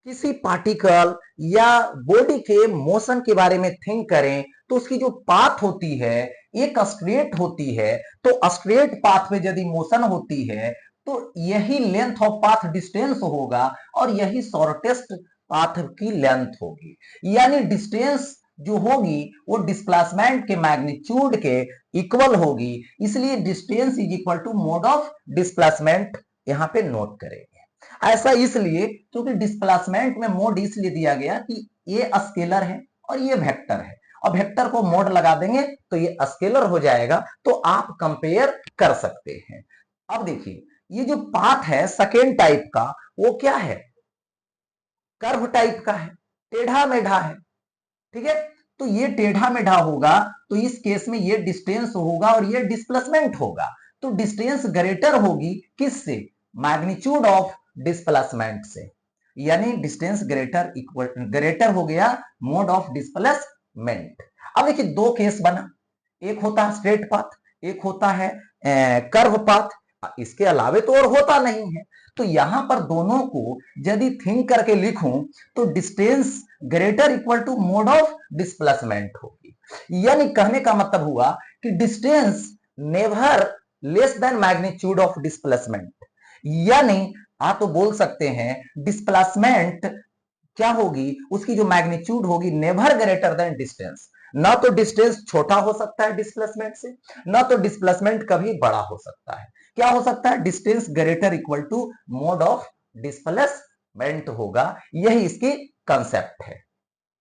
किसी पार्टिकल या बॉडी के मोशन के बारे में थिंक करें तो उसकी जो पाथ होती है एक स्ट्रेट होती है। तो स्ट्रेट पाथ में यदि मोशन होती है तो यही लेंथ ऑफ पाथ डिस्टेंस होगा और यही शॉर्टेस्ट पाथ की लेंथ होगी। यानी डिस्टेंस जो होगी वो डिस्प्लेसमेंट के मैग्नीट्यूड के इक्वल होगी। इसलिए distance is equal to mod of displacement यहां पे नोट करेंगे। ऐसा इसलिए क्योंकि डिस्प्लेसमेंट में मोड इसलिए दिया गया कि ये स्केलर है और ये वेक्टर है और वेक्टर को मोड लगा देंगे तो ये स्केलर हो जाएगा। तो आप कंपेयर कर सकते हैं। अब देखिए ये जो पाथ है सेकेंड टाइप का वो क्या है, कर्व टाइप का है, टेढ़ा मेढ़ा है। ठीक है, तो ये टेढ़ा मेढ़ा होगा तो इस केस में ये डिस्टेंस होगा और ये डिस्प्लेसमेंट होगा। तो डिस्टेंस ग्रेटर होगी किससे, मैग्नीट्यूड ऑफ डिस्प्लेसमेंट से। यानी डिस्टेंस ग्रेटर हो गया मोड ऑफ डिस्प्लेसमेंट। अब देखिए दो केस बना, एक होता है स्ट्रेट पाथ, एक होता है कर्व पाथ। इसके अलावे तो और होता नहीं है। तो यहां पर दोनों को यदि थिंक करके लिखूं तो distance greater equal to mod of displacement होगी। यानी कहने का मतलब हुआ कि distance never less than magnitude of displacement. यानी आप तो बोल सकते हैं डिस्प्लेसमेंट क्या होगी, उसकी जो मैग्नीट्यूड होगी नेवर ग्रेटर देन डिस्टेंस। ना तो डिस्टेंस छोटा हो सकता है डिस्प्लेसमेंट से, ना तो डिस्प्लेसमेंट कभी बड़ा हो सकता है। क्या हो सकता है, distance greater equal to mod of displacement होगा। यही इसकी कंसेप्ट है।